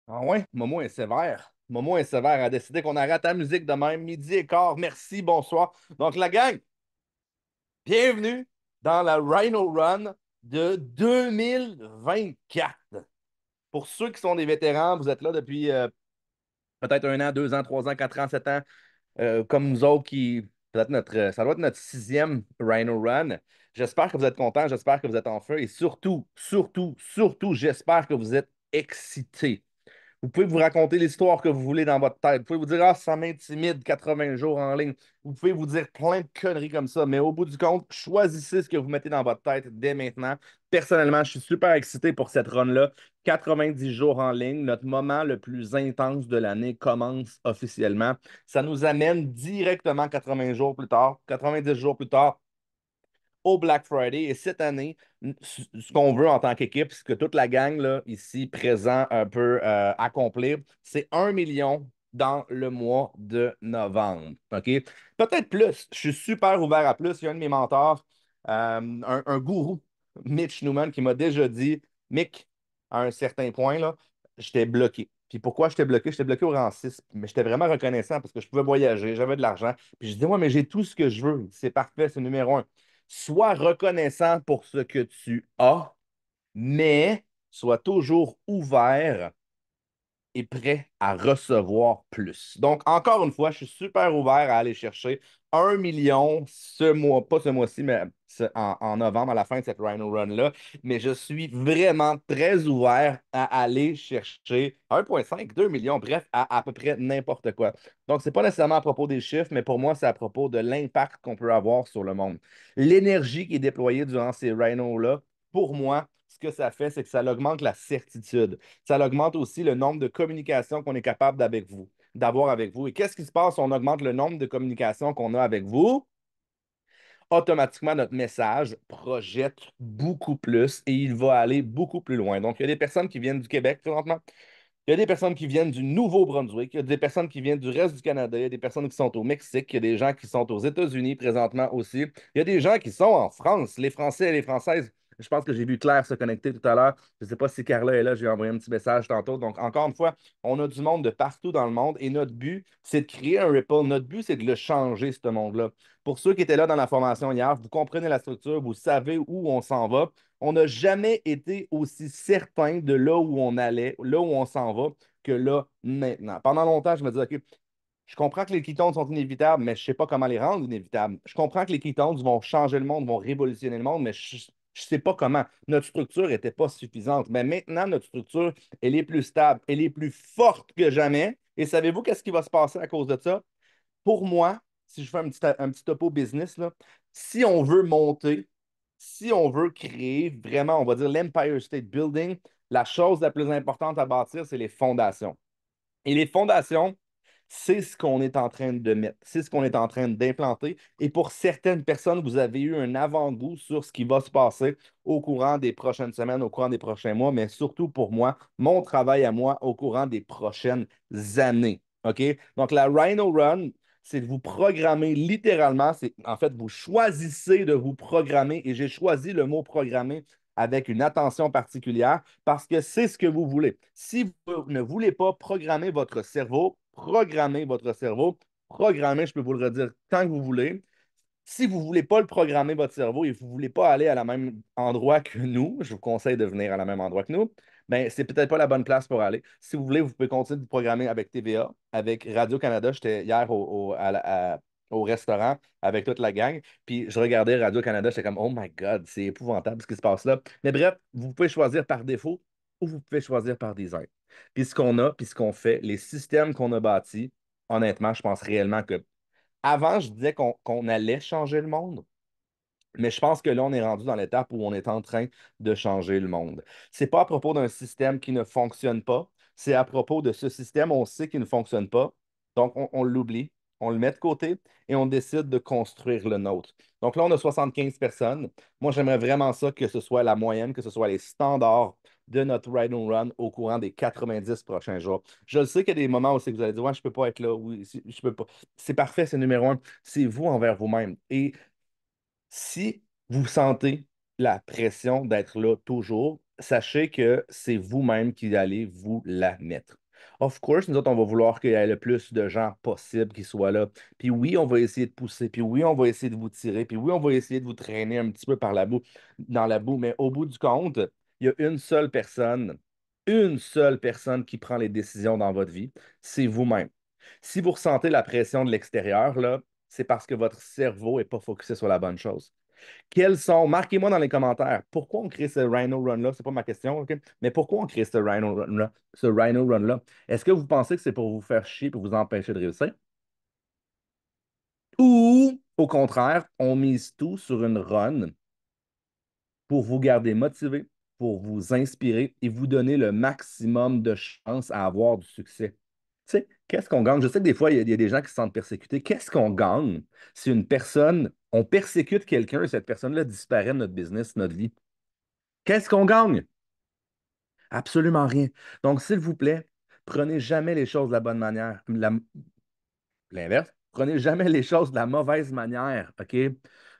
Ah ouais, Momo est sévère. Momo est sévère. A décidé qu'on arrête la musique de même. Midi et quart. Merci, bonsoir. Donc, la gang, bienvenue dans la Rhino Run de 2024. Pour ceux qui sont des vétérans, vous êtes là depuis peut-être 1 an, 2 ans, 3 ans, 4 ans, 7 ans, comme nous autres qui. Peut-être ça doit être notre sixième Rhino Run. J'espère que vous êtes contents, j'espère que vous êtes en feu et surtout, surtout, surtout, j'espère que vous êtes excités. Vous pouvez vous raconter l'histoire que vous voulez dans votre tête. Vous pouvez vous dire, ah, ça m'intimide 80 jours en ligne. Vous pouvez vous dire plein de conneries comme ça, mais au bout du compte, choisissez ce que vous mettez dans votre tête dès maintenant. Personnellement, je suis super excité pour cette run-là. 90 jours en ligne, notre moment le plus intense de l'année commence officiellement. Ça nous amène directement 80 jours plus tard, 90 jours plus tard au Black Friday. Et cette année, ce qu'on veut en tant qu'équipe, ce que toute la gang là, ici présent peut accomplir, c'est 1 million dans le mois de novembre. OK? Peut-être plus. Je suis super ouvert à plus. Il y a un de mes mentors, un gourou, Mitch Newman, qui m'a déjà dit, Mick, à un certain point, là, j'étais bloqué. Puis pourquoi j'étais bloqué? J'étais bloqué au rang 6, mais j'étais vraiment reconnaissant parce que je pouvais voyager, j'avais de l'argent. Puis je dis, ouais, mais j'ai tout ce que je veux. C'est parfait, c'est numéro un. Sois reconnaissant pour ce que tu as, mais sois toujours ouvert et prêt à recevoir plus. Donc, encore une fois, je suis super ouvert à aller chercher 1 million ce mois, pas ce mois-ci, mais en novembre, à la fin de cette Rhino Run-là. Mais je suis vraiment très ouvert à aller chercher 1,5, 2 millions, bref, à peu près n'importe quoi. Donc, c'est pas nécessairement à propos des chiffres, mais pour moi, c'est à propos de l'impact qu'on peut avoir sur le monde. L'énergie qui est déployée durant ces Rhinos-là, pour moi, ce que ça fait, c'est que ça augmente la certitude. Ça augmente aussi le nombre de communications qu'on est capable d'avoir avec vous. Et qu'est-ce qui se passe si on augmente le nombre de communications qu'on a avec vous? Automatiquement, notre message projette beaucoup plus et il va aller beaucoup plus loin. Donc, il y a des personnes qui viennent du Québec présentement. Il y a des personnes qui viennent du Nouveau-Brunswick, il y a des personnes qui viennent du reste du Canada, il y a des personnes qui sont au Mexique, il y a des gens qui sont aux États-Unis présentement aussi. Il y a des gens qui sont en France, les Français et les Françaises. Je pense que j'ai vu Claire se connecter tout à l'heure. Je ne sais pas si Carla est là, j'ai envoyé un petit message tantôt. Donc, encore une fois, on a du monde de partout dans le monde et notre but, c'est de créer un ripple. Notre but, c'est de le changer, ce monde-là. Pour ceux qui étaient là dans la formation hier, vous comprenez la structure, vous savez où on s'en va. On n'a jamais été aussi certain de là où on allait, là où on s'en va, que là, maintenant. Pendant longtemps, je me disais, OK, je comprends que les ketones sont inévitables, mais je ne sais pas comment les rendre inévitables. Je comprends que les ketones vont changer le monde, vont révolutionner le monde, mais je ne sais pas comment. Notre structure n'était pas suffisante. Mais maintenant, notre structure, elle est plus stable, elle est plus forte que jamais. Et savez-vous qu'est-ce qui va se passer à cause de ça? Pour moi, si je fais un petit topo business, là, si on veut monter, si on veut créer vraiment, on va dire l'Empire State Building, la chose la plus importante à bâtir, c'est les fondations. Et les fondations, c'est ce qu'on est en train de mettre, c'est ce qu'on est en train d'implanter. Et pour certaines personnes, vous avez eu un avant-goût sur ce qui va se passer au courant des prochaines semaines, au courant des prochains mois, mais surtout pour moi, mon travail à moi au courant des prochaines années. OK? Donc, la Rhino Run, c'est de vous programmer littéralement. En fait, vous choisissez de vous programmer et j'ai choisi le mot programmer avec une attention particulière parce que c'est ce que vous voulez. Si vous ne voulez pas programmer votre cerveau, programmer, je peux vous le redire tant que vous voulez. Si vous ne voulez pas le programmer, votre cerveau, et vous ne voulez pas aller à la même endroit que nous, je vous conseille de venir à la même endroit que nous, ben, c'est peut-être pas la bonne place pour aller. Si vous voulez, vous pouvez continuer de vous programmer avec TVA, avec Radio-Canada. J'étais hier au restaurant avec toute la gang, puis je regardais Radio-Canada, j'étais comme, oh my God, c'est épouvantable ce qui se passe là. Mais bref, vous pouvez choisir par défaut ou vous pouvez choisir par design. Puis ce qu'on a, puis ce qu'on fait, les systèmes qu'on a bâtis, honnêtement, je pense réellement que avant, je disais qu'on allait changer le monde, mais je pense que là, on est rendu dans l'étape où on est en train de changer le monde. C'est pas à propos d'un système qui ne fonctionne pas, c'est à propos de ce système, on sait qu'il ne fonctionne pas, donc on l'oublie, on le met de côté et on décide de construire le nôtre. Donc là, on a 75 personnes. Moi, j'aimerais vraiment ça que ce soit la moyenne, que ce soit les standards de notre Ride and Run au courant des 90 prochains jours. Je le sais qu'il y a des moments où c'est que vous allez dire, ouais, je peux pas être là, oui, je peux pas. C'est parfait, c'est numéro un. C'est vous envers vous-même. Et si vous sentez la pression d'être là toujours, sachez que c'est vous-même qui allez vous la mettre. Of course, nous autres, on va vouloir qu'il y ait le plus de gens possible qui soient là. Puis oui, on va essayer de pousser. Puis oui, on va essayer de vous tirer. Puis oui, on va essayer de vous traîner un petit peu par la boue, dans la boue. Mais au bout du compte, il y a une seule personne qui prend les décisions dans votre vie, c'est vous-même. Si vous ressentez la pression de l'extérieur, là, c'est parce que votre cerveau n'est pas focusé sur la bonne chose. Marquez-moi dans les commentaires, pourquoi on crée ce Rhino Run-là? C'est pas ma question, OK? Mais pourquoi on crée ce Rhino Run-là? Ce Rhino Run-là? Est-ce que vous pensez que c'est pour vous faire chier, pour vous empêcher de réussir? Ou, au contraire, on mise tout sur une run pour vous garder motivé, pour vous inspirer et vous donner le maximum de chances à avoir du succès? Tu sais, qu'est-ce qu'on gagne? Je sais que des fois, il y a des gens qui se sentent persécutés. Qu'est-ce qu'on gagne si on persécute quelqu'un et cette personne-là disparaît de notre business, notre vie? Qu'est-ce qu'on gagne? Absolument rien. Donc, s'il vous plaît, prenez jamais les choses de la bonne manière. L'inverse, prenez jamais les choses de la mauvaise manière, OK?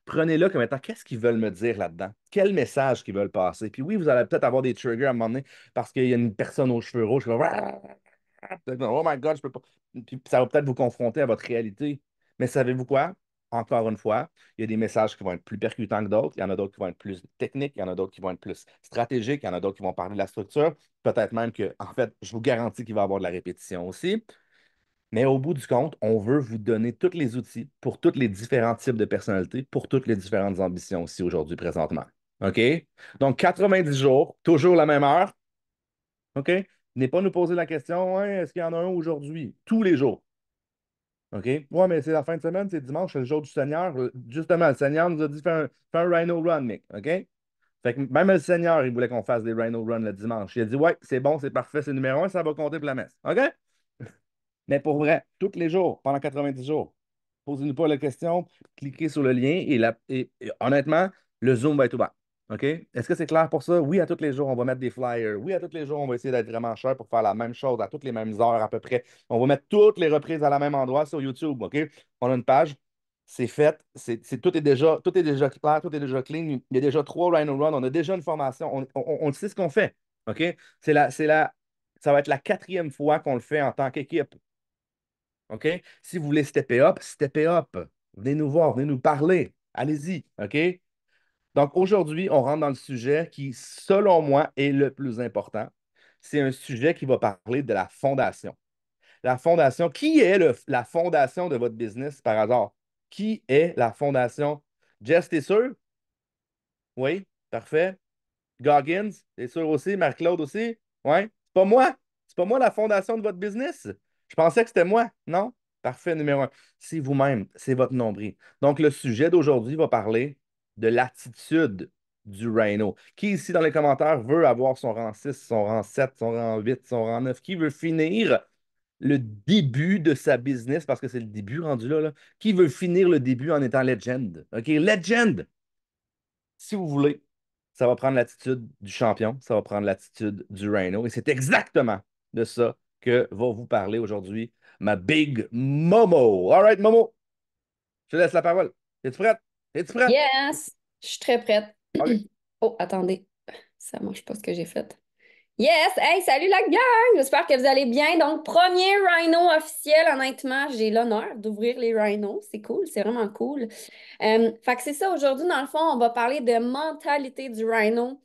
Prenez-le comme étant, qu'est-ce qu'ils veulent me dire là-dedans? Quel message qu'ils veulent passer? Puis oui, vous allez peut-être avoir des triggers à un moment donné parce qu'il y a une personne aux cheveux rouges qui va Oh my God, je peux pas. Puis ça va peut-être vous confronter à votre réalité. Mais savez-vous quoi? Encore une fois, il y a des messages qui vont être plus percutants que d'autres. Il y en a d'autres qui vont être plus techniques. Il y en a d'autres qui vont être plus stratégiques. Il y en a d'autres qui vont parler de la structure. Peut-être même que, en fait, je vous garantis qu'il va y avoir de la répétition aussi. Mais au bout du compte, on veut vous donner tous les outils pour tous les différents types de personnalités, pour toutes les différentes ambitions aussi aujourd'hui, présentement. OK? Donc, 90 jours, toujours la même heure. OK? N'est pas nous poser la question, ouais, est-ce qu'il y en a un aujourd'hui? Tous les jours. OK? Ouais, mais c'est la fin de semaine, c'est dimanche, c'est le jour du Seigneur. Justement, le Seigneur nous a dit fais un Rhino Run, mec. OK? Fait que même le Seigneur, il voulait qu'on fasse des Rhino Run le dimanche. Il a dit, ouais, c'est bon, c'est parfait, c'est numéro un, ça va compter pour la messe. OK? Mais pour vrai, tous les jours, pendant 90 jours, posez-nous pas la question, cliquez sur le lien et honnêtement, le Zoom va être ouvert. OK? Est-ce que c'est clair pour ça? Oui, à tous les jours, on va mettre des flyers. Oui, à tous les jours, on va essayer d'être vraiment cher pour faire la même chose à toutes les mêmes heures à peu près. On va mettre toutes les reprises à la même endroit sur YouTube. OK? On a une page. C'est fait. Tout est déjà clair, tout est déjà clean. Il y a déjà 3 Rhino Run. On a déjà une formation. On sait ce qu'on fait. OK? Ça va être la quatrième fois qu'on le fait en tant qu'équipe. OK? Si vous voulez stepper up, stepper up. Venez nous voir, venez nous parler. Allez-y. OK? Donc aujourd'hui, on rentre dans le sujet qui, selon moi, est le plus important. C'est un sujet qui va parler de la fondation. La fondation, qui est la fondation de votre business par hasard? Qui est la fondation? Jess, t'es sûr? Oui, parfait. Goggins, t'es sûr aussi? Marc-Claude aussi? Oui? C'est pas moi? C'est pas moi la fondation de votre business? Je pensais que c'était moi. Non? Parfait, numéro un. C'est vous-même, c'est votre nombril. Donc, le sujet d'aujourd'hui va parler de l'attitude du Rhino. Qui ici dans les commentaires veut avoir son rang 6, son rang 7, son rang 8, son rang 9? Qui veut finir le début de sa business, parce que c'est le début rendu là, là? Qui veut finir le début en étant legend? OK, legend! Si vous voulez, ça va prendre l'attitude du champion, ça va prendre l'attitude du Rhino. Et c'est exactement de ça que va vous parler aujourd'hui ma Big Momo. All right, Momo, je te laisse la parole. Es-tu prête? Es-tu prête? Yes, je suis très prête. OK. Oh, attendez, ça marche pas ce que j'ai fait. Yes, hey, salut la gang! J'espère que vous allez bien. Donc, premier Rhino officiel, honnêtement, j'ai l'honneur d'ouvrir les Rhinos. C'est cool, c'est vraiment cool. Fait que c'est ça, aujourd'hui, dans le fond, on va parler de mentalité du Rhino.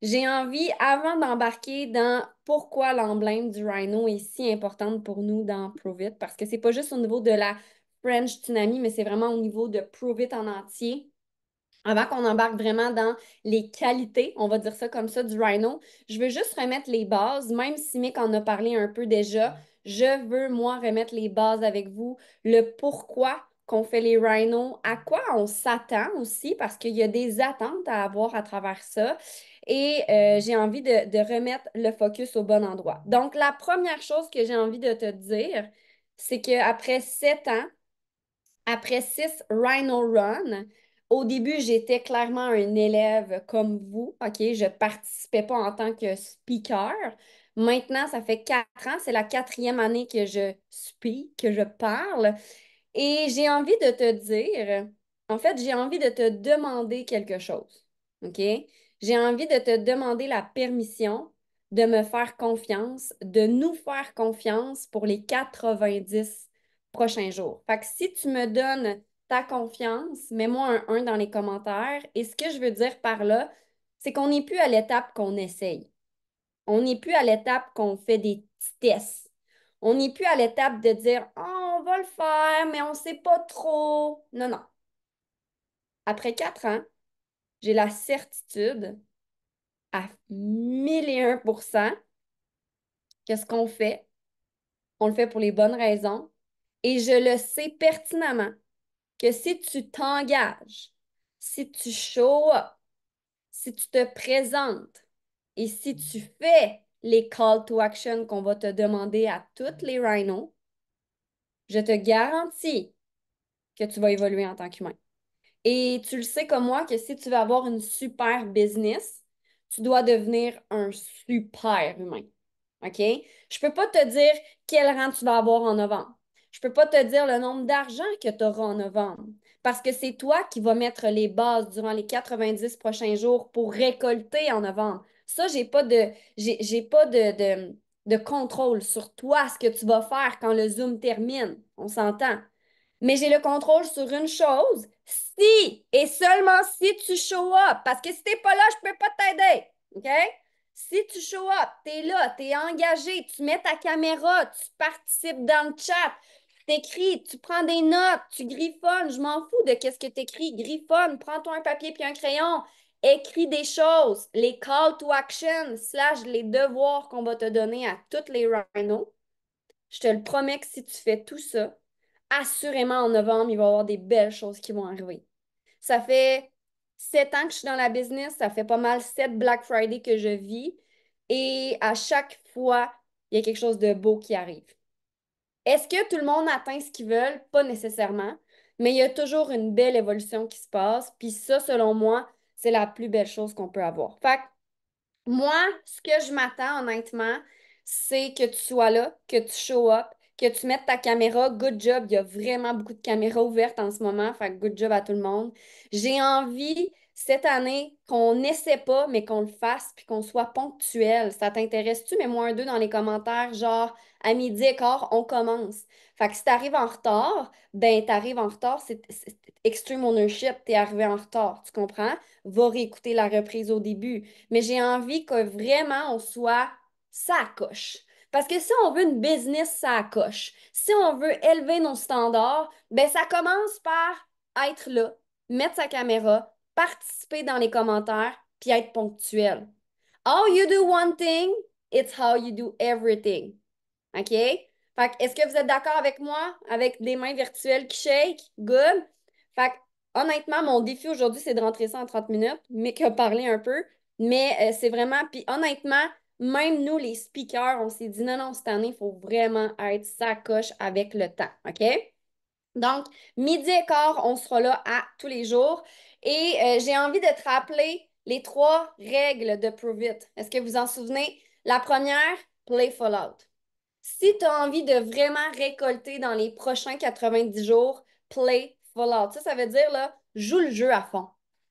J'ai envie, avant d'embarquer dans pourquoi l'emblème du Rhino est si importante pour nous dans Prove It, parce que c'est pas juste au niveau de la French Tsunami, mais c'est vraiment au niveau de Prove It en entier. Avant qu'on embarque vraiment dans les qualités, on va dire ça comme ça, du Rhino, je veux juste remettre les bases, même si Mick en a parlé un peu déjà, je veux, moi, remettre les bases avec vous, le pourquoi qu'on fait les Rhinos, à quoi on s'attend aussi, parce qu'il y a des attentes à avoir à travers ça, et j'ai envie de remettre le focus au bon endroit. Donc, la première chose que j'ai envie de te dire, c'est qu'après 7 ans, après 6 Rhino Run, au début, j'étais clairement un élève comme vous, OK? Je ne participais pas en tant que speaker. Maintenant, ça fait 4 ans, c'est la quatrième année que je speak, que je parle. Et j'ai envie de te dire, en fait, j'ai envie de te demander quelque chose, OK? J'ai envie de te demander la permission de me faire confiance, de nous faire confiance pour les 90 prochains jours. Fait que si tu me donnes ta confiance, mets-moi un 1 dans les commentaires. Et ce que je veux dire par là, c'est qu'on n'est plus à l'étape qu'on essaye. On n'est plus à l'étape qu'on fait des petits tests. On n'est plus à l'étape de dire, oh, on va le faire, mais on ne sait pas trop. Non, non. Après 4 ans, j'ai la certitude à 1001% que ce qu'on fait, on le fait pour les bonnes raisons. Et je le sais pertinemment que si tu t'engages, si tu show up, si tu te présentes et si tu fais les call to action qu'on va te demander à toutes les rhinos, je te garantis que tu vas évoluer en tant qu'humain. Et tu le sais comme moi que si tu veux avoir une super business, tu dois devenir un super humain. OK? Je peux pas te dire quel rang tu vas avoir en novembre. Je peux pas te dire le nombre d'argent que tu auras en novembre. Parce que c'est toi qui vas mettre les bases durant les 90 prochains jours pour récolter en novembre. Ça, j'ai pas de contrôle sur toi, ce que tu vas faire quand le Zoom termine. On s'entend. Mais j'ai le contrôle sur une chose, si et seulement si tu show up. Parce que si t'es pas là, je peux pas t'aider. OK? Si tu show up, t'es là, t'es engagé, tu mets ta caméra, tu participes dans le chat, tu t'écris, tu prends des notes, tu griffonnes, je m'en fous de qu'est-ce que tu écris, griffonne, prends-toi un papier puis un crayon, écris des choses, les call to action, slash les devoirs qu'on va te donner à toutes les rhinos. Je te le promets que si tu fais tout ça, assurément en novembre, il va y avoir des belles choses qui vont arriver. Ça fait 7 ans que je suis dans la business, ça fait pas mal 7 Black Friday que je vis et à chaque fois, il y a quelque chose de beau qui arrive. Est-ce que tout le monde atteint ce qu'ils veulent? Pas nécessairement, mais il y a toujours une belle évolution qui se passe, puis ça, selon moi, c'est la plus belle chose qu'on peut avoir. Fait que moi, ce que je m'attends, honnêtement, c'est que tu sois là, que tu show up, que tu mettes ta caméra. Good job. Il y a vraiment beaucoup de caméras ouvertes en ce moment. Fait que good job à tout le monde. J'ai envie, cette année, qu'on n'essaie pas, mais qu'on le fasse puis qu'on soit ponctuel. Ça t'intéresse-tu? Mets-moi un 2 dans les commentaires, genre à midi et quart, on commence. Fait que si t'arrives en retard, ben t'arrives en retard, c'est extreme ownership, t'es arrivé en retard, tu comprends? Va réécouter la reprise au début, mais j'ai envie que vraiment on soit ça coche. Parce que si on veut une business, ça coche. Si on veut élever nos standards, ben ça commence par être là, mettre sa caméra, participer dans les commentaires, puis être ponctuel. How you do one thing, it's how you do everything. OK? Fait que, est-ce que vous êtes d'accord avec moi, avec des mains virtuelles qui shake? Good. Fait que, honnêtement, mon défi aujourd'hui, c'est de rentrer ça en 30 minutes, mais que parler un peu. Mais c'est vraiment, puis honnêtement, même nous, les speakers, on s'est dit non, non, cette année, il faut vraiment être sacoche avec le temps. OK? Donc, midi et quart, on sera là à tous les jours. Et j'ai envie de te rappeler les 3 règles de Prove It. Est-ce que vous en souvenez? La première, play Fallout. Si tu as envie de vraiment récolter dans les prochains 90 jours, play Fallout. Ça veut dire, là, joue le jeu à fond.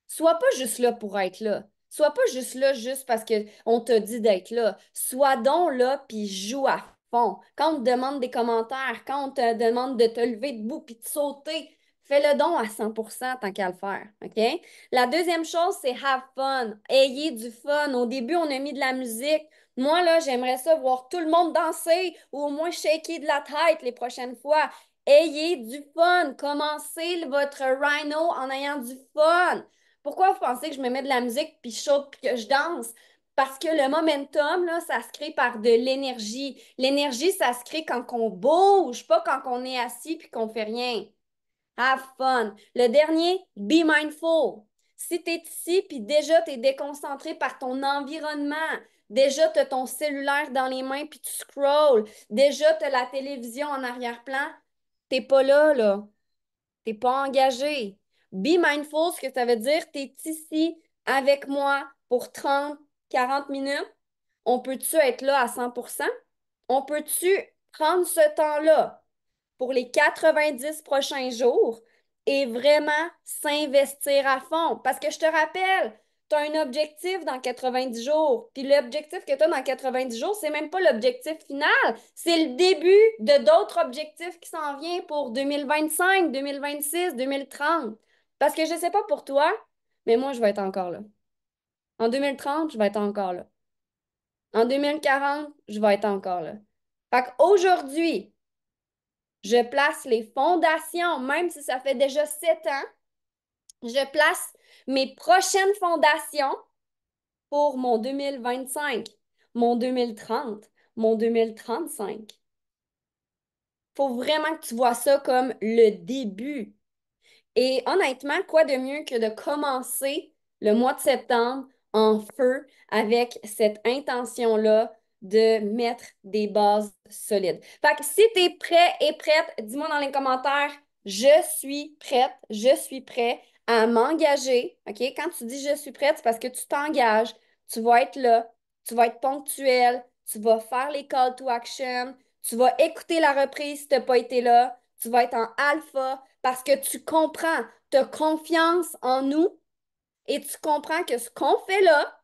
Sois pas juste là pour être là. Sois pas juste là juste parce qu'on t'a dit d'être là. Sois donc là puis joue à fond. Quand on te demande des commentaires, quand on te demande de te lever debout puis de sauter, fais-le don à 100% tant qu'à le faire. OK? La deuxième chose, c'est have fun. Ayez du fun. Au début, on a mis de la musique. Moi, là, j'aimerais ça voir tout le monde danser ou au moins shaker de la tête les prochaines fois. Ayez du fun. Commencez votre rhino en ayant du fun. Pourquoi vous pensez que je me mets de la musique puis je saute puis que je danse? Parce que le momentum, là, ça se crée par de l'énergie. L'énergie, ça se crée quand on bouge, pas quand on est assis puis qu'on fait rien. Have fun. Le dernier, be mindful. Si tu es ici, puis déjà tu es déconcentré par ton environnement, déjà tu as ton cellulaire dans les mains, puis tu scrolls, déjà tu as la télévision en arrière-plan, t'es pas là, là. T'es pas engagé. Be mindful, ce que ça veut dire, tu es ici avec moi pour 30, 40 minutes. On peut-tu être là à 100%? On peut-tu prendre ce temps-là pour les 90 prochains jours et vraiment s'investir à fond? Parce que je te rappelle, tu as un objectif dans 90 jours. Puis l'objectif que tu as dans 90 jours, c'est même pas l'objectif final. C'est le début de d'autres objectifs qui s'en viennent pour 2025, 2026, 2030. Parce que je sais pas pour toi, mais moi, je vais être encore là. En 2030, je vais être encore là. En 2040, je vais être encore là. Fait qu'aujourd'hui, je place les fondations, même si ça fait déjà 7 ans, je place mes prochaines fondations pour mon 2025, mon 2030, mon 2035. Faut vraiment que tu vois ça comme le début. Et honnêtement, quoi de mieux que de commencer le mois de septembre en feu avec cette intention-là de mettre des bases solides. Fait que si tu es prêt et prête, dis-moi dans les commentaires, je suis prête, je suis prêt à m'engager. OK? Quand tu dis je suis prête, c'est parce que tu t'engages, tu vas être là, tu vas être ponctuel, tu vas faire les call to action, tu vas écouter la reprise si tu n'as pas été là, tu vas être en alpha parce que tu comprends, tu as confiance en nous et tu comprends que ce qu'on fait là,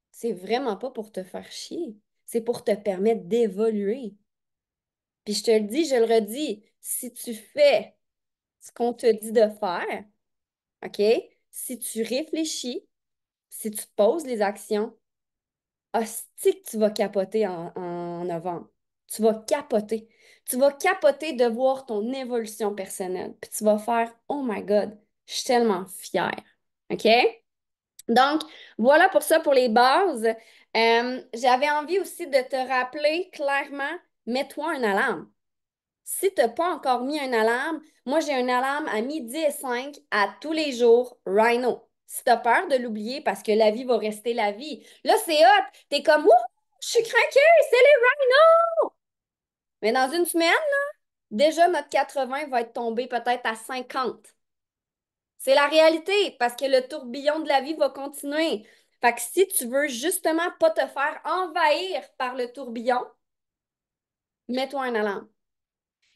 c'est vraiment pas pour te faire chier. C'est pour te permettre d'évoluer. Puis je te le dis, je le redis, si tu fais ce qu'on te dit de faire, OK? Si tu réfléchis, si tu poses les actions, hostie que tu vas capoter en novembre. Tu vas capoter. Tu vas capoter de voir ton évolution personnelle. Puis tu vas faire, oh my God, je suis tellement fière. OK? Donc, voilà pour ça pour les bases. J'avais envie aussi de te rappeler clairement, mets-toi un alarme. Si tu n'as pas encore mis un alarme, moi j'ai un alarme à 12h05 à tous les jours, Rhino. Si tu as peur de l'oublier parce que la vie va rester la vie, là c'est hot. T'es comme, ouh, je suis craquée, c'est les Rhinos! Mais dans une semaine, déjà notre 80 va être tombé peut-être à 50. C'est la réalité parce que le tourbillon de la vie va continuer. Fait que si tu veux justement pas te faire envahir par le tourbillon, mets-toi un alarme.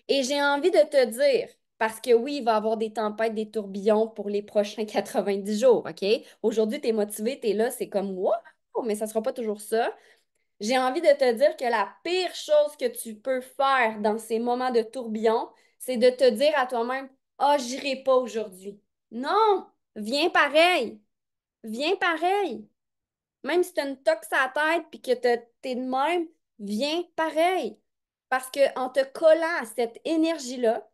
Et j'ai envie de te dire, parce que oui, il va y avoir des tempêtes, des tourbillons pour les prochains 90 jours, OK? Aujourd'hui, tu es motivé, tu es là, c'est comme wow, mais ça ne sera pas toujours ça. J'ai envie de te dire que la pire chose que tu peux faire dans ces moments de tourbillon, c'est de te dire à toi-même, ah, j'irai pas aujourd'hui. Non, viens pareil. Viens pareil. Même si tu as une tox à la tête puis que t'es de même, viens pareil. Parce qu'en te collant à cette énergie-là,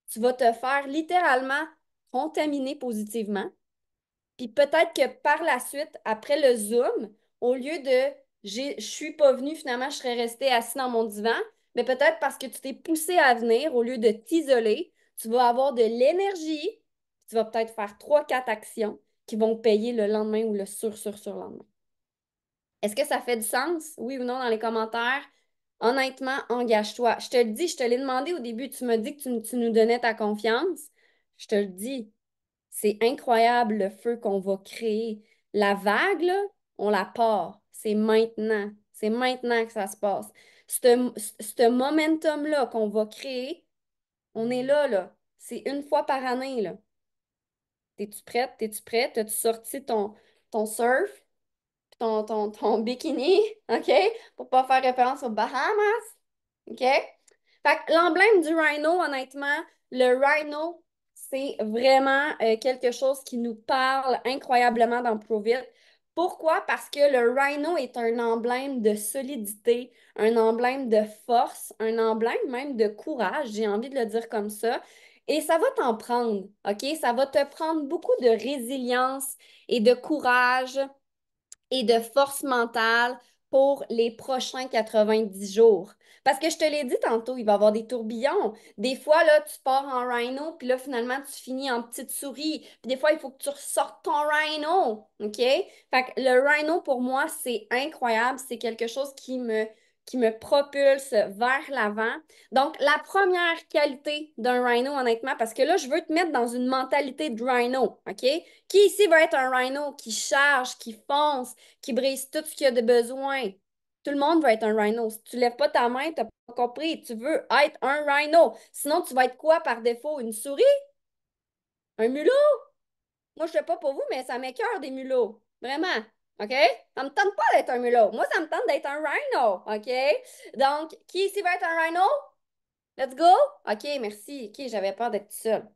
tu vas te faire littéralement contaminer positivement. Puis peut-être que par la suite, après le Zoom, au lieu de je suis pas venue, finalement, je serais restée assis dans mon divan, mais peut-être parce que tu t'es poussé à venir, au lieu de t'isoler, tu vas avoir de l'énergie, tu vas peut-être faire 3, 4 actions qui vont payer le lendemain ou le sur-lendemain. Est-ce que ça fait du sens? Oui ou non dans les commentaires? Honnêtement, engage-toi. Je te le dis, je te l'ai demandé au début. Tu m'as dit que tu nous donnais ta confiance. Je te le dis, c'est incroyable le feu qu'on va créer. La vague, là, on la part. C'est maintenant. C'est maintenant que ça se passe. Ce momentum-là qu'on va créer, on est là, là. C'est une fois par année, là. T'es-tu prête? T'es-tu prête? As-tu sorti ton surf? Ton bikini, OK? Pour pas faire référence aux Bahamas, OK? Fait que l'emblème du rhino, honnêtement, le rhino, c'est vraiment quelque chose qui nous parle incroyablement dans Prove It. Pourquoi? Parce que le rhino est un emblème de solidité, un emblème de force, un emblème même de courage, j'ai envie de le dire comme ça. Et ça va t'en prendre, OK? Ça va te prendre beaucoup de résilience et de courage et de force mentale pour les prochains 90 jours. Parce que je te l'ai dit tantôt, il va y avoir des tourbillons. Des fois, là, tu pars en rhino, puis là, finalement, tu finis en petite souris. Puis des fois, il faut que tu ressortes ton rhino. OK? Fait que le rhino, pour moi, c'est incroyable. C'est quelque chose qui me propulse vers l'avant. Donc, la première qualité d'un rhino, honnêtement, parce que là, je veux te mettre dans une mentalité de rhino. OK? Qui ici va être un rhino qui charge, qui fonce, qui brise tout ce qu'il y a de besoin? Tout le monde va être un rhino. Si tu ne lèves pas ta main, tu n'as pas compris. Tu veux être un rhino. Sinon, tu vas être quoi par défaut? Une souris? Un mulot? Moi, je ne sais pas pour vous, mais ça m'écoeure des mulots. Vraiment. OK? Ça me tente pas d'être un mulot. Moi, ça me tente d'être un rhino. OK? Donc, qui ici va être un rhino? Let's go? OK, merci. OK, j'avais peur d'être seule.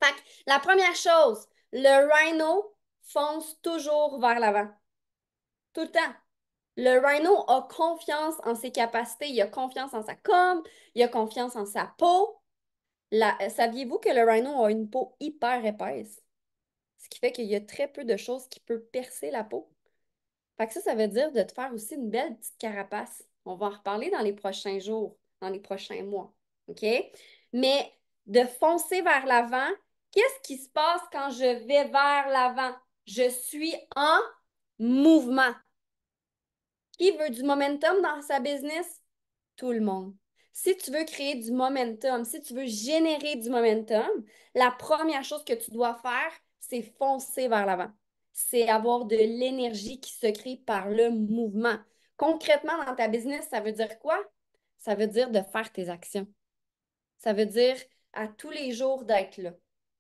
Fait que la première chose, le rhino fonce toujours vers l'avant. Tout le temps. Le rhino a confiance en ses capacités, il a confiance en sa com, il a confiance en sa peau. Saviez-vous que le rhino a une peau hyper épaisse? Ce qui fait qu'il y a très peu de choses qui peuvent percer la peau. Fait que ça veut dire de te faire aussi une belle petite carapace. On va en reparler dans les prochains jours, dans les prochains mois. OK? Mais de foncer vers l'avant, qu'est-ce qui se passe quand je vais vers l'avant? Je suis en mouvement. Qui veut du momentum dans sa business? Tout le monde. Si tu veux créer du momentum, si tu veux générer du momentum, la première chose que tu dois faire, c'est foncer vers l'avant. C'est avoir de l'énergie qui se crée par le mouvement. Concrètement, dans ta business, ça veut dire quoi? Ça veut dire de faire tes actions. Ça veut dire à tous les jours d'être là.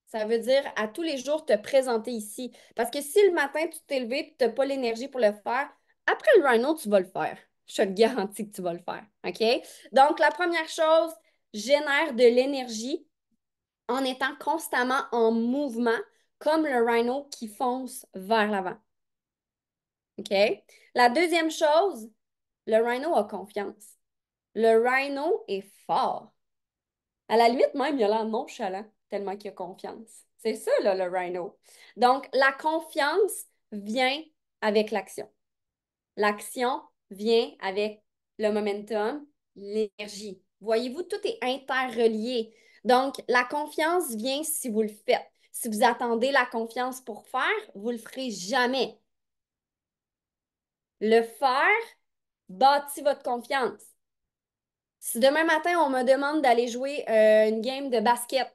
Ça veut dire à tous les jours te présenter ici. Parce que si le matin, tu t'es levé et tu n'as pas l'énergie pour le faire, après le rhino, tu vas le faire. Je te le garantis que tu vas le faire. OK? Donc, la première chose, génère de l'énergie en étant constamment en mouvement, comme le rhino qui fonce vers l'avant. OK? La deuxième chose, le rhino a confiance. Le rhino est fort. À la limite, même, il a l'air nonchalant, tellement qu'il a confiance. C'est ça, là, le rhino. Donc, la confiance vient avec l'action. L'action vient avec le momentum, l'énergie. Voyez-vous, tout est interrelié. Donc, la confiance vient si vous le faites. Si vous attendez la confiance pour faire, vous ne le ferez jamais. Le faire bâtit votre confiance. Si demain matin, on me demande d'aller jouer une game de basket,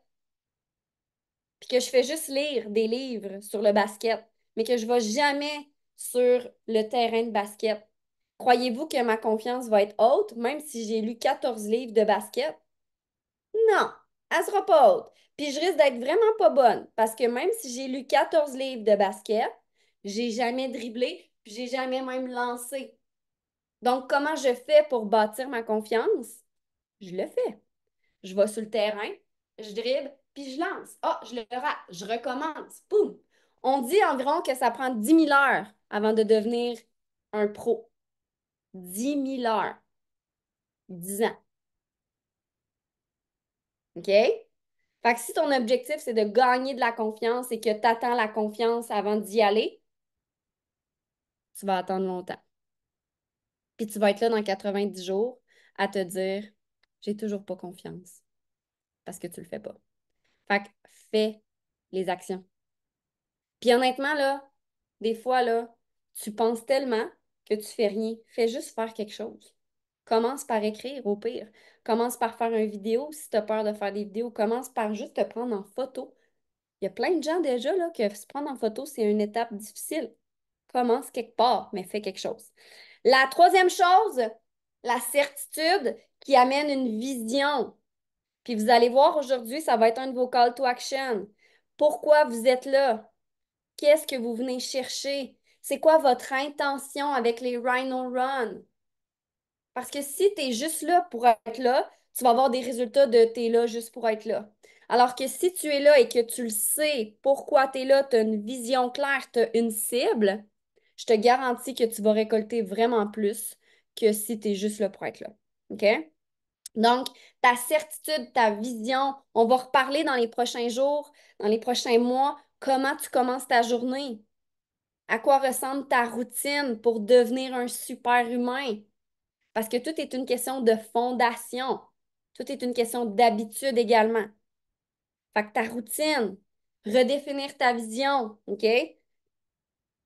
puis que je fais juste lire des livres sur le basket, mais que je ne vais jamais sur le terrain de basket, croyez-vous que ma confiance va être haute, même si j'ai lu 14 livres de basket? Non, elle ne sera pas haute. Puis je risque d'être vraiment pas bonne, parce que même si j'ai lu 14 livres de basket, j'ai jamais dribblé, puis j'ai jamais même lancé. Donc, comment je fais pour bâtir ma confiance? Je le fais. Je vais sur le terrain, je dribble, puis je lance. Ah, je le rate, je recommence. Boum! On dit environ que ça prend 10 000 heures avant de devenir un pro. 10 000 heures. 10 ans. OK? Fait que si ton objectif, c'est de gagner de la confiance et que tu attends la confiance avant d'y aller, tu vas attendre longtemps. Puis tu vas être là dans 90 jours à te dire, j'ai toujours pas confiance parce que tu le fais pas. Fait que fais les actions. Puis honnêtement, là, des fois, là, tu penses tellement que tu fais rien. Fais juste faire quelque chose. Commence par écrire, au pire. Commence par faire une vidéo si tu as peur de faire des vidéos. Commence par juste te prendre en photo. Il y a plein de gens déjà là, que se prendre en photo, c'est une étape difficile. Commence quelque part, mais fais quelque chose. La troisième chose, la certitude qui amène une vision. Puis vous allez voir aujourd'hui, ça va être un de vos call to action. Pourquoi vous êtes là? Qu'est-ce que vous venez chercher? C'est quoi votre intention avec les Rhino Run? Parce que si tu es juste là pour être là, tu vas avoir des résultats de t'es là juste pour être là. Alors que si tu es là et que tu le sais pourquoi tu es là, tu as une vision claire, tu as une cible, je te garantis que tu vas récolter vraiment plus que si tu es juste là pour être là. OK? Donc, ta certitude, ta vision, on va reparler dans les prochains jours, dans les prochains mois, comment tu commences ta journée. À quoi ressemble ta routine pour devenir un super humain? Parce que tout est une question de fondation. Tout est une question d'habitude également. Fait que ta routine, redéfinir ta vision, OK?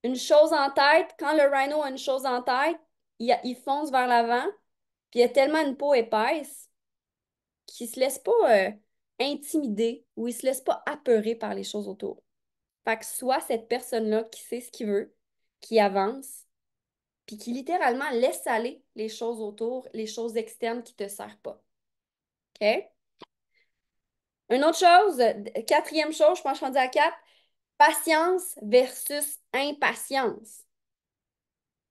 Une chose en tête, quand le rhino a une chose en tête, il fonce vers l'avant, puis il a tellement une peau épaisse qu'il ne se laisse pas intimider ou il ne se laisse pas apeurer par les choses autour. Fait que soit cette personne-là qui sait ce qu'il veut, qui avance, puis qui littéralement laisse aller les choses autour, les choses externes qui ne te servent pas. OK? Une autre chose, quatrième chose, je pense que je suis rendue à quatre, Patience versus impatience.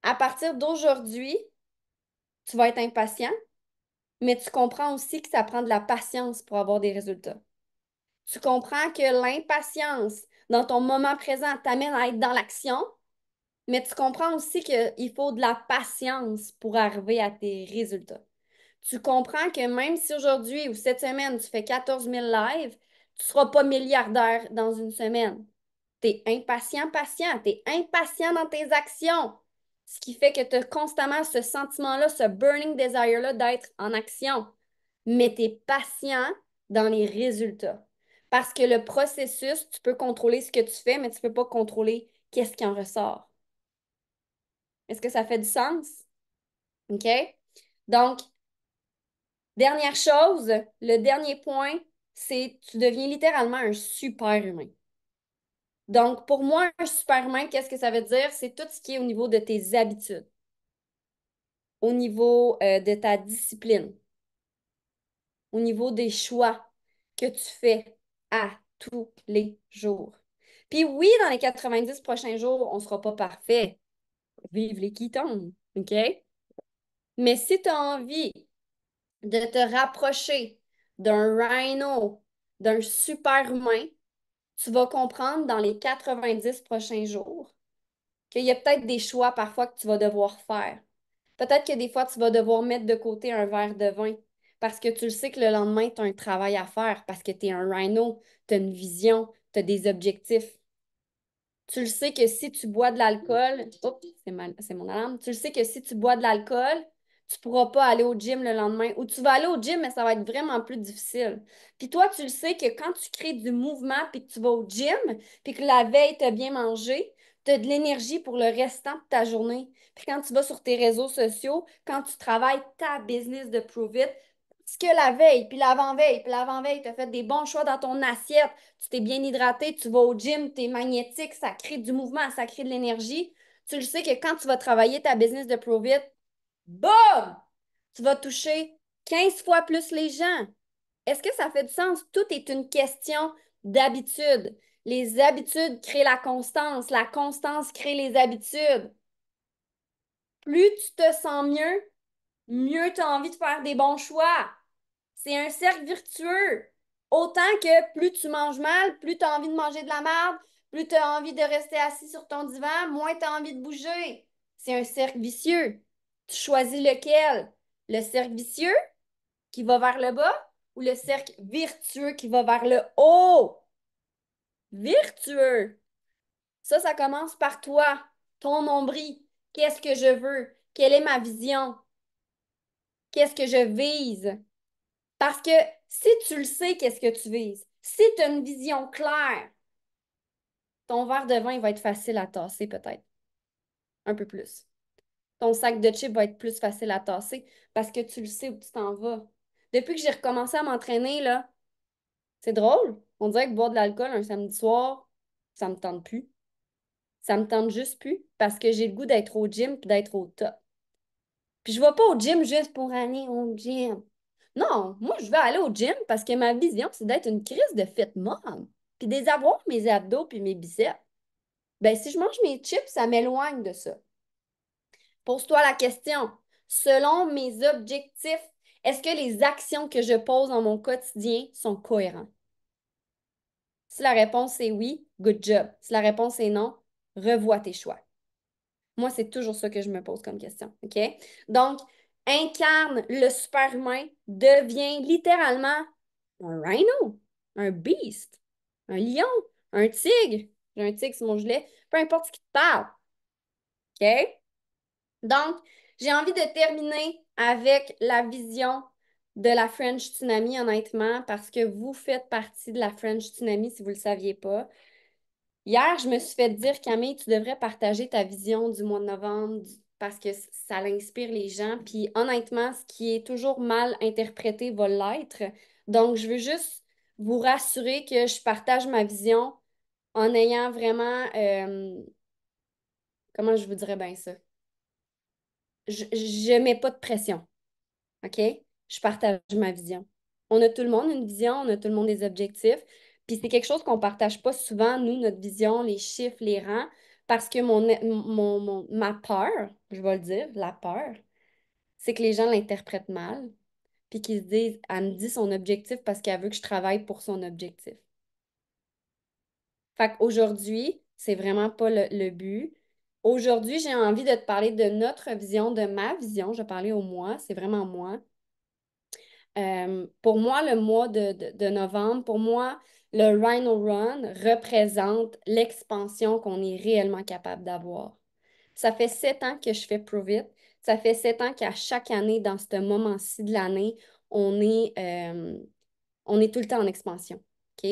À partir d'aujourd'hui, tu vas être impatient, mais tu comprends aussi que ça prend de la patience pour avoir des résultats. Tu comprends que l'impatience dans ton moment présent t'amène à être dans l'action, mais tu comprends aussi qu'il faut de la patience pour arriver à tes résultats. Tu comprends que même si aujourd'hui ou cette semaine, tu fais 14 000 lives, tu ne seras pas milliardaire dans une semaine. Tu es impatient, patient. Tu es impatient dans tes actions. Ce qui fait que tu as constamment ce sentiment-là, ce burning desire-là d'être en action. Mais tu es patient dans les résultats. Parce que le processus, tu peux contrôler ce que tu fais, mais tu ne peux pas contrôler qu'est-ce qui en ressort. Est-ce que ça fait du sens? OK? Donc, dernière chose, le dernier point, c'est tu deviens littéralement un super humain. Donc, pour moi, un super humain, qu'est-ce que ça veut dire? C'est tout ce qui est au niveau de tes habitudes, au niveau de ta discipline, au niveau des choix que tu fais à tous les jours. Puis oui, dans les 90 prochains jours, on ne sera pas parfait. Vive les qui tombent, OK? Mais si tu as envie de te rapprocher d'un rhino, d'un super humain, tu vas comprendre dans les 90 prochains jours qu'il y a peut-être des choix parfois que tu vas devoir faire. Peut-être que des fois, tu vas devoir mettre de côté un verre de vin parce que tu le sais que le lendemain, tu as un travail à faire parce que tu es un rhino, tu as une vision, tu as des objectifs. Tu le sais que si tu bois de l'alcool, oups, c'est mon alarme. Tu le sais que si tu bois de l'alcool, tu ne pourras pas aller au gym le lendemain. Ou tu vas aller au gym, mais ça va être vraiment plus difficile. Puis toi, tu le sais que quand tu crées du mouvement puis que tu vas au gym, puis que la veille, tu as bien mangé, tu as de l'énergie pour le restant de ta journée. Puis quand tu vas sur tes réseaux sociaux, quand tu travailles ta business de Prove It, parce que la veille, puis l'avant-veille, tu as fait des bons choix dans ton assiette, tu t'es bien hydraté, tu vas au gym, tu es magnétique, ça crée du mouvement, ça crée de l'énergie. Tu le sais que quand tu vas travailler ta business de Prove It, boum! Tu vas toucher 15 fois plus les gens. Est-ce que ça fait du sens? Tout est une question d'habitude. Les habitudes créent la constance crée les habitudes. Plus tu te sens mieux, mieux tu as envie de faire des bons choix. C'est un cercle vertueux. Autant que plus tu manges mal, plus tu as envie de manger de la merde, plus tu as envie de rester assis sur ton divan, moins tu as envie de bouger. C'est un cercle vicieux. Tu choisis lequel? Le cercle vicieux qui va vers le bas ou le cercle vertueux qui va vers le haut? Vertueux. Ça commence par toi, ton nombril. Qu'est-ce que je veux? Quelle est ma vision? Qu'est-ce que je vise? Parce que si tu le sais, qu'est-ce que tu vises? Si tu as une vision claire, ton verre de vin va être facile à tasser peut-être, un peu plus. Ton sac de chips va être plus facile à tasser parce que tu le sais où tu t'en vas. Depuis que j'ai recommencé à m'entraîner, là, c'est drôle. On dirait que boire de l'alcool un samedi soir, ça me tente plus. Ça me tente juste plus parce que j'ai le goût d'être au gym et d'être au top. Puis je vais pas au gym juste pour aller au gym. Non, moi, je vais aller au gym parce que ma vision, c'est d'être une crise de fit mom. Puis d'avoir mes abdos puis mes biceps. Ben, si je mange mes chips, ça m'éloigne de ça. Pose-toi la question. Selon mes objectifs, est-ce que les actions que je pose dans mon quotidien sont cohérentes? Si la réponse est oui, good job. Si la réponse est non, revois tes choix. Moi, c'est toujours ça que je me pose comme question. OK? Donc, incarne le super-humain, devient littéralement un rhino, un beast, un lion, un tigre. J'ai un tigre sur mon gilet. Peu importe ce qui te parle. OK? Donc, j'ai envie de terminer avec la vision de la French Tsunami, honnêtement, parce que vous faites partie de la French Tsunami si vous ne le saviez pas. Hier, je me suis fait dire, Camille, tu devrais partager ta vision du mois de novembre parce que ça l'inspire les gens. Puis honnêtement, ce qui est toujours mal interprété va l'être. Donc, je veux juste vous rassurer que je partage ma vision en ayant vraiment, comment je vous dirais bien ça? Je mets pas de pression, OK? Je partage ma vision. On a tout le monde une vision, on a tout le monde des objectifs. Puis c'est quelque chose qu'on partage pas souvent, nous, notre vision, les chiffres, les rangs, parce que ma peur, je vais le dire, la peur, c'est que les gens l'interprètent mal, puis qu'ils se disent, elle me dit son objectif parce qu'elle veut que je travaille pour son objectif. Fait qu'aujourd'hui, c'est vraiment pas le but. Aujourd'hui, j'ai envie de te parler de notre vision, de ma vision. Je vais parler au moi, c'est vraiment moi. Pour moi, le mois de novembre, pour moi, le Rhino Run représente l'expansion qu'on est réellement capable d'avoir. Ça fait 7 ans que je fais Prove It. Ça fait 7 ans qu'à chaque année, dans ce moment-ci de l'année, on est, euh, on est tout le temps en expansion. OK?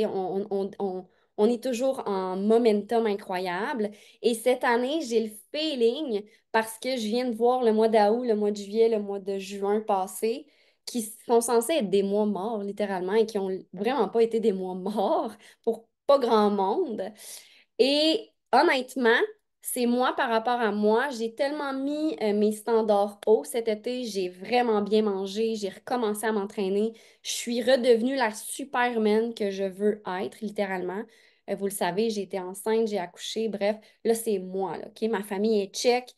On est toujours en momentum incroyable. Et cette année, j'ai le feeling, parce que je viens de voir le mois d'août, le mois de juillet, le mois de juin passé, qui sont censés être des mois morts, littéralement, et qui ont vraiment pas été des mois morts pour pas grand monde. Et honnêtement, c'est moi par rapport à moi. J'ai tellement mis mes standards hauts cet été. J'ai vraiment bien mangé. J'ai recommencé à m'entraîner. Je suis redevenue la superman que je veux être, littéralement. Vous le savez, j'ai été enceinte, j'ai accouché. Bref, là, c'est moi, là, OK? Ma famille est check.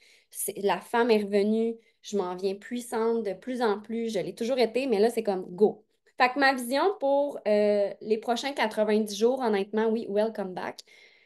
La femme est revenue. Je m'en viens puissante de plus en plus. Je l'ai toujours été, mais là, c'est comme go. Fait que ma vision pour les prochains 90 jours, honnêtement, oui, welcome back.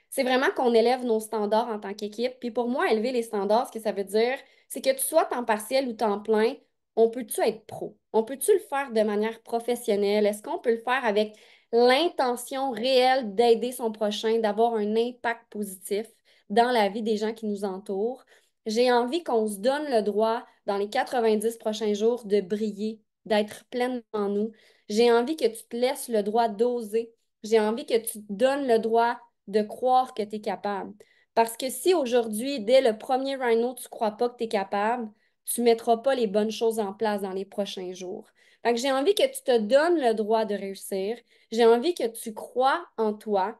C'est vraiment qu'on élève nos standards en tant qu'équipe. Puis pour moi, élever les standards, ce que ça veut dire, c'est que tu sois temps partiel ou temps plein, on peut-tu être pro? On peut-tu le faire de manière professionnelle? Est-ce qu'on peut le faire avec l'intention réelle d'aider son prochain, d'avoir un impact positif dans la vie des gens qui nous entourent? J'ai envie qu'on se donne le droit, dans les 90 prochains jours, de briller, d'être pleinement en nous. J'ai envie que tu te laisses le droit d'oser. J'ai envie que tu te donnes le droit de croire que tu es capable. Parce que si aujourd'hui, dès le premier rhino, tu ne crois pas que tu es capable, tu ne mettras pas les bonnes choses en place dans les prochains jours. Fait que j'ai envie que tu te donnes le droit de réussir. J'ai envie que tu crois en toi.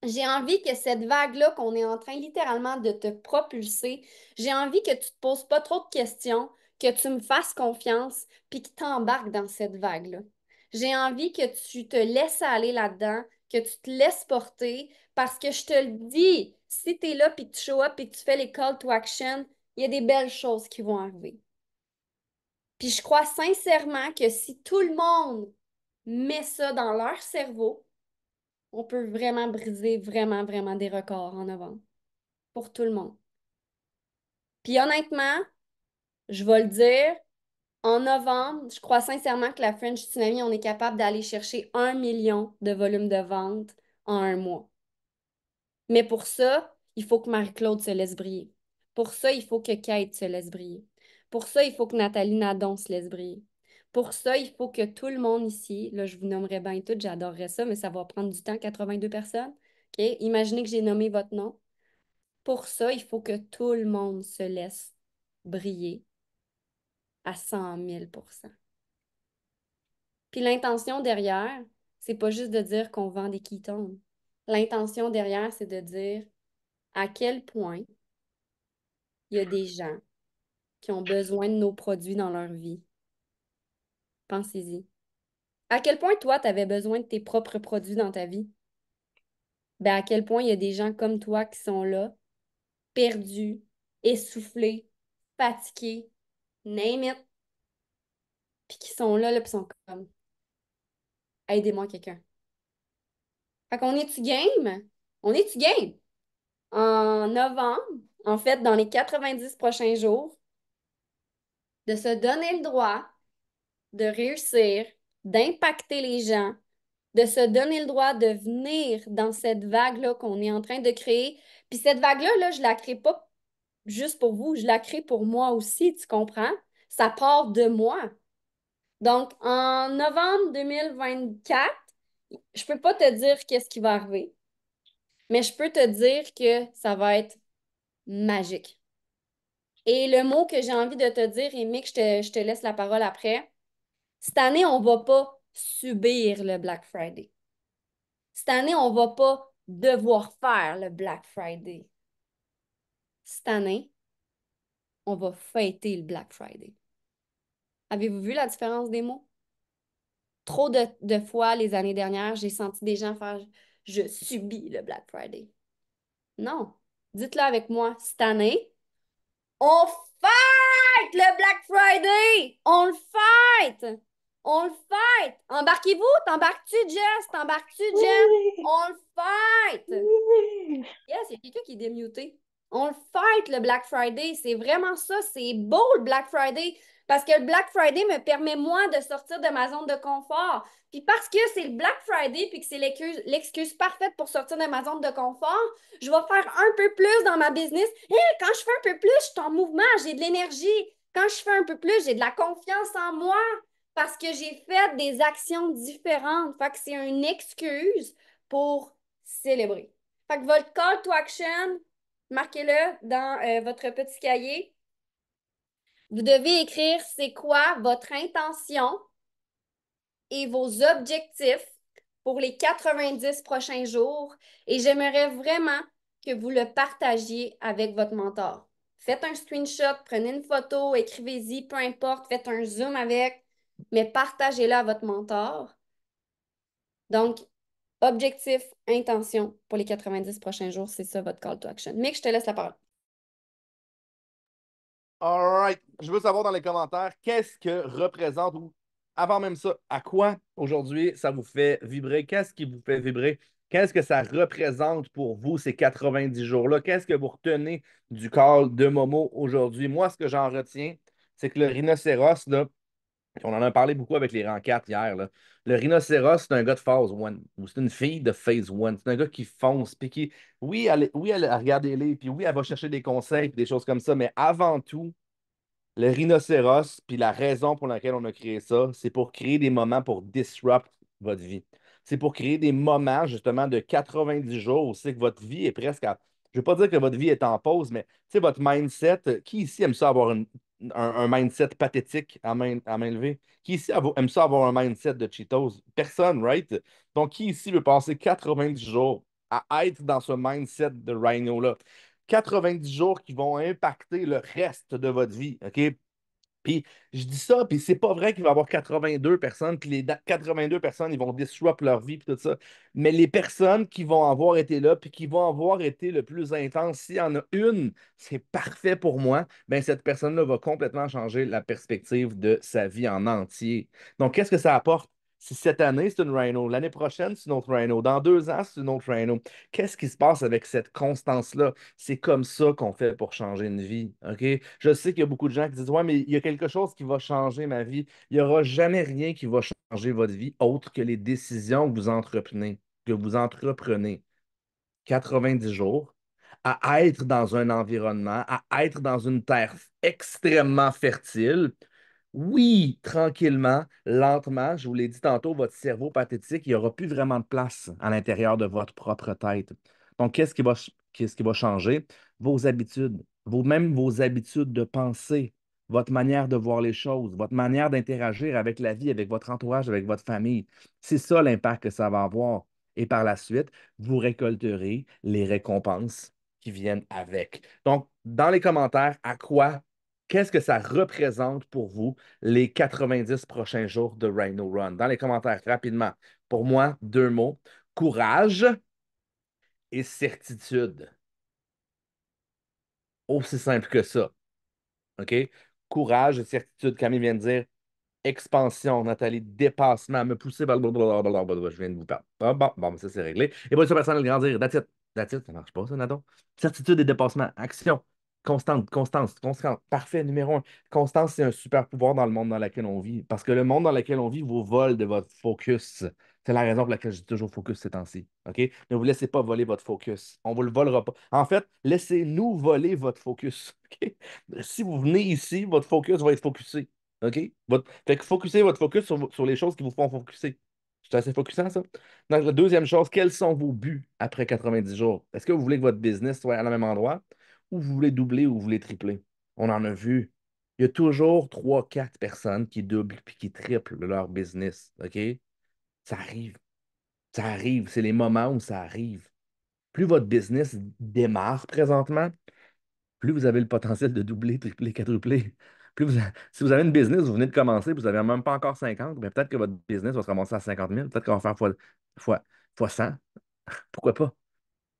J'ai envie que cette vague-là qu'on est en train littéralement de te propulser, j'ai envie que tu ne te poses pas trop de questions, que tu me fasses confiance, puis que tu t'embarques dans cette vague-là. J'ai envie que tu te laisses aller là-dedans, que tu te laisses porter, parce que je te le dis, si tu es là, puis que tu show up, puis que tu fais les call to action, il y a des belles choses qui vont arriver. Puis je crois sincèrement que si tout le monde met ça dans leur cerveau, on peut vraiment briser vraiment, vraiment des records en novembre pour tout le monde. Puis honnêtement, je vais le dire, en novembre, je crois sincèrement que la French Tsunami, on est capable d'aller chercher 1 million de volume de vente en un mois. Mais pour ça, il faut que Marie-Claude se laisse briller. Pour ça, il faut que Kate se laisse briller. Pour ça, il faut que Nathalie Nadon se laisse briller. Pour ça, il faut que tout le monde ici, là, je vous nommerai bien toutes, j'adorerais ça, mais ça va prendre du temps, 82 personnes. OK? Imaginez que j'ai nommé votre nom. Pour ça, il faut que tout le monde se laisse briller à 100 000%. Puis l'intention derrière, c'est pas juste de dire qu'on vend des ketones. L'intention derrière, c'est de dire à quel point il y a des gens qui ont besoin de nos produits dans leur vie. Pensez-y. À quel point toi, tu avais besoin de tes propres produits dans ta vie? Ben, à quel point il y a des gens comme toi qui sont là, perdus, essoufflés, fatigués, name it, puis qui sont là, puis sont comme aidez-moi quelqu'un. Fait qu'on est-tu game? On est-tu game? En novembre, en fait, dans les 90 prochains jours, de se donner le droit de réussir, d'impacter les gens, de se donner le droit de venir dans cette vague-là qu'on est en train de créer. Puis cette vague-là, là, je la crée pas juste pour vous, je la crée pour moi aussi, tu comprends? Ça part de moi. Donc, en novembre 2024, je peux pas te dire qu'est-ce qui va arriver, mais je peux te dire que ça va être magique. Et le mot que j'ai envie de te dire, et Mick, je te laisse la parole après. Cette année, on ne va pas subir le Black Friday. Cette année, on ne va pas devoir faire le Black Friday. Cette année, on va fêter le Black Friday. Avez-vous vu la différence des mots? trop de fois les années dernières, j'ai senti des gens faire je subis le Black Friday. Non. Dites-le avec moi. Cette année, on fight le Black Friday! On le fight! On le fight! Embarquez-vous? T'embarques-tu, Jess? T'embarques-tu, Jen? Oui, On le fight! oui. Yes, il y a quelqu'un qui est démuté. On le fight, le Black Friday. C'est vraiment ça. C'est beau, le Black Friday. Parce que le Black Friday me permet, moi, de sortir de ma zone de confort. Puis parce que c'est le Black Friday puis que c'est l'excuse parfaite pour sortir de ma zone de confort, je vais faire un peu plus dans ma business. Et quand je fais un peu plus, je suis en mouvement, j'ai de l'énergie. Quand je fais un peu plus, j'ai de la confiance en moi parce que j'ai fait des actions différentes. Fait que c'est une excuse pour célébrer. Fait que votre call to action, marquez-le dans votre petit cahier. Vous devez écrire c'est quoi votre intention et vos objectifs pour les 90 prochains jours. Et j'aimerais vraiment que vous le partagiez avec votre mentor. Faites un screenshot, prenez une photo, écrivez-y, peu importe, faites un zoom avec, mais partagez-le à votre mentor. Donc, objectif, intention pour les 90 prochains jours, c'est ça votre call to action. Mick, je te laisse la parole. All right. Je veux savoir dans les commentaires qu'est-ce que représente ou avant même ça, à quoi aujourd'hui ça vous fait vibrer? Qu'est-ce qui vous fait vibrer? Qu'est-ce que ça représente pour vous ces 90 jours-là? Qu'est-ce que vous retenez du call de Momo aujourd'hui? Moi, ce que j'en retiens, c'est que le rhinocéros, là, on en a parlé beaucoup avec les rencarts hier, là. Le rhinocéros, c'est un gars de phase 1 ou c'est une fille de phase 1. C'est un gars qui fonce, puis qui, oui, elle regarde les, puis oui, elle va chercher des conseils, puis des choses comme ça, mais avant tout, le rhinocéros, puis la raison pour laquelle on a créé ça, c'est pour créer des moments pour disrupt votre vie. C'est pour créer des moments, justement, de 90 jours où c'est que votre vie est presque à. Je ne veux pas dire que votre vie est en pause, mais tu sais, votre mindset, qui ici aime ça avoir un mindset pathétique à main levée? Qui ici aime ça avoir un mindset de Cheetos? Personne, right? Donc, qui ici veut passer 90 jours à être dans ce mindset de Rhino-là? 90 jours qui vont impacter le reste de votre vie, OK? Puis je dis ça, puis c'est pas vrai qu'il va y avoir 82 personnes, puis les 82 personnes, ils vont disrupt leur vie, puis tout ça. Mais les personnes qui vont avoir été là, puis qui vont avoir été le plus intense, s'il y en a une, c'est parfait pour moi, ben cette personne-là va complètement changer la perspective de sa vie en entier. Donc, qu'est-ce que ça apporte? Si cette année, c'est une Rhino, l'année prochaine, c'est une autre Rhino, dans 2 ans, c'est une autre Rhino. Qu'est-ce qui se passe avec cette constance-là? C'est comme ça qu'on fait pour changer une vie, OK? Je sais qu'il y a beaucoup de gens qui disent, ouais, mais il y a quelque chose qui va changer ma vie. Il n'y aura jamais rien qui va changer votre vie autre que les décisions que vous entreprenez, que vous entreprenez. 90 jours, à être dans un environnement, à être dans une terre extrêmement fertile. Oui, tranquillement, lentement, je vous l'ai dit tantôt, votre cerveau pathétique, il n'y aura plus vraiment de place à l'intérieur de votre propre tête. Donc, qu'est-ce qui va changer? Vos habitudes, même vos habitudes de penser, votre manière de voir les choses, votre manière d'interagir avec la vie, avec votre entourage, avec votre famille. C'est ça l'impact que ça va avoir. Et par la suite, vous récolterez les récompenses qui viennent avec. Donc, dans les commentaires, qu'est-ce que ça représente pour vous les 90 prochains jours de Rhino Run? Dans les commentaires, rapidement. Pour moi, 2 mots, courage et certitude. Aussi simple que ça. OK? Courage et certitude. Camille vient de dire expansion, Nathalie, dépassement, me pousser vers le blablabla. Je viens de vous parler. Ah, bon, ça c'est réglé. Évolution personnelle, grandir. That's it. That's it. Ça marche pas, ça, Nato. Certitude et dépassement. Action. Constante, constance, constante. Parfait, numéro 1. Constance, c'est un super pouvoir dans le monde dans lequel on vit. Parce que le monde dans lequel on vit vous vole de votre focus. C'est la raison pour laquelle je dis toujours focus ces temps-ci. OK? Ne vous laissez pas voler votre focus. On ne vous le volera pas. En fait, laissez-nous voler votre focus. OK? Si vous venez ici, votre focus va être focusé. OK? Fait que focussez votre focus sur les choses qui vous font focuser. C'est assez focusant, ça. Donc, la deuxième chose, quels sont vos buts après 90 jours? Est-ce que vous voulez que votre business soit à le même endroit ou vous voulez doubler ou vous voulez tripler? On en a vu. Il y a toujours 3, 4 personnes qui doublent puis qui triplent leur business. OK? Ça arrive. Ça arrive. C'est les moments où ça arrive. Plus votre business démarre présentement, plus vous avez le potentiel de doubler, tripler, quadrupler. Si vous avez une business, vous venez de commencer, vous n'avez même pas encore 50, ben peut-être que votre business va se ramasser à 50 000, peut-être qu'on va faire fois, fois 100. Pourquoi pas?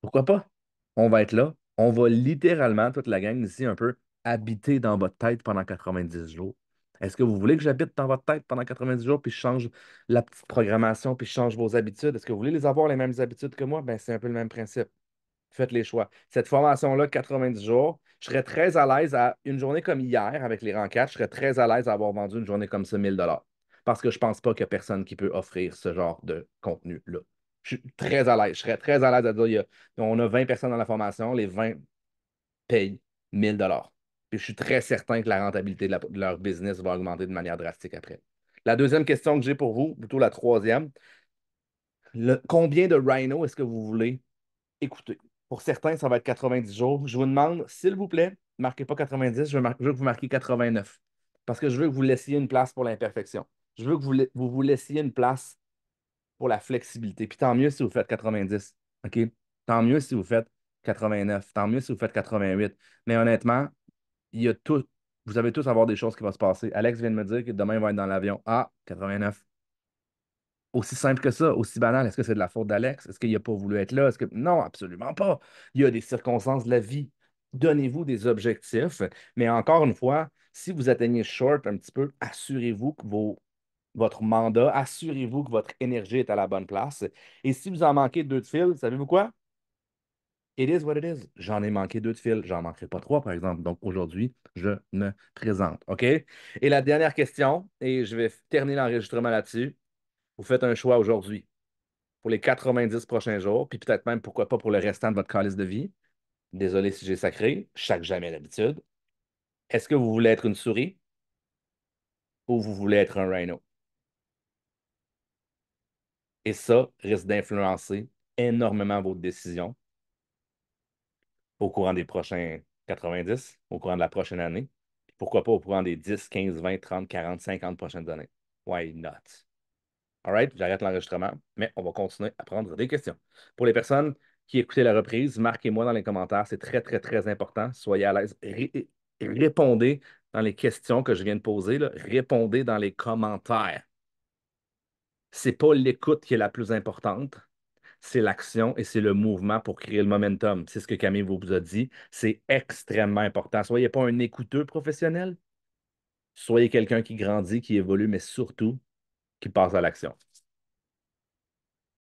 Pourquoi pas? On va être là. On va littéralement, toute la gang ici, un peu habiter dans votre tête pendant 90 jours. Est-ce que vous voulez que j'habite dans votre tête pendant 90 jours, puis je change la petite programmation, puis je change vos habitudes? Est-ce que vous voulez les avoir les mêmes habitudes que moi? Ben, c'est un peu le même principe. Faites les choix. Cette formation-là, 90 jours, je serais très à l'aise à une journée comme hier avec les rangs 4, je serais très à l'aise à avoir vendu une journée comme ça 1000 dollars. Parce que je ne pense pas qu'il y a personne qui peut offrir ce genre de contenu-là. Je suis très à l'aise. Je serais très à l'aise à dire on a 20 personnes dans la formation, les 20 payent 1000 dollars. Puis je suis très certain que la rentabilité de leur business va augmenter de manière drastique après. La deuxième question que j'ai pour vous, plutôt la troisième, combien de Rhino est-ce que vous voulez écouter? Pour certains, ça va être 90 jours. Je vous demande, s'il vous plaît, ne marquez pas 90, je veux que vous marquiez 89. Parce que je veux que vous laissiez une place pour l'imperfection. Je veux que vous laissiez une place pour la flexibilité. Puis tant mieux si vous faites 90. OK? Tant mieux si vous faites 89. Tant mieux si vous faites 88. Mais honnêtement, il y a tout. Vous avez tous à avoir des choses qui vont se passer. Alex vient de me dire que demain, il va être dans l'avion. Ah, 89. Aussi simple que ça, aussi banal. Est-ce que c'est de la faute d'Alex? Est-ce qu'il n'a pas voulu être là? Est-ce que... Non, absolument pas. Il y a des circonstances de la vie. Donnez-vous des objectifs. Mais encore une fois, si vous atteignez short un petit peu, assurez-vous que votre mandat, assurez-vous que votre énergie est à la bonne place. Et si vous en manquez deux de fil, savez-vous quoi? It is what it is. J'en ai manqué deux de fil. J'en manquerai pas trois, par exemple. Donc aujourd'hui, je me présente. OK? Et la dernière question, et je vais terminer l'enregistrement là-dessus. Vous faites un choix aujourd'hui pour les 90 prochains jours, puis peut-être même, pourquoi pas, pour le restant de votre calice de vie. Désolé si j'ai sacré, chaque jamais d'habitude. Est-ce que vous voulez être une souris ou vous voulez être un rhino? Et ça risque d'influencer énormément votre décision au courant des prochains 90, au courant de la prochaine année. Pourquoi pas au courant des 10, 15, 20, 30, 40, 50 prochaines années? Why not? All right, j'arrête l'enregistrement, mais on va continuer à prendre des questions. Pour les personnes qui écoutaient la reprise, marquez-moi dans les commentaires. C'est très, très, très important. Soyez à l'aise. Répondez dans les questions que je viens de poser, là. Répondez dans les commentaires. C'est pas l'écoute qui est la plus importante, c'est l'action et c'est le mouvement pour créer le momentum. C'est ce que Camille vous a dit. C'est extrêmement important. Soyez pas un écouteur professionnel, soyez quelqu'un qui grandit, qui évolue, mais surtout qui passe à l'action.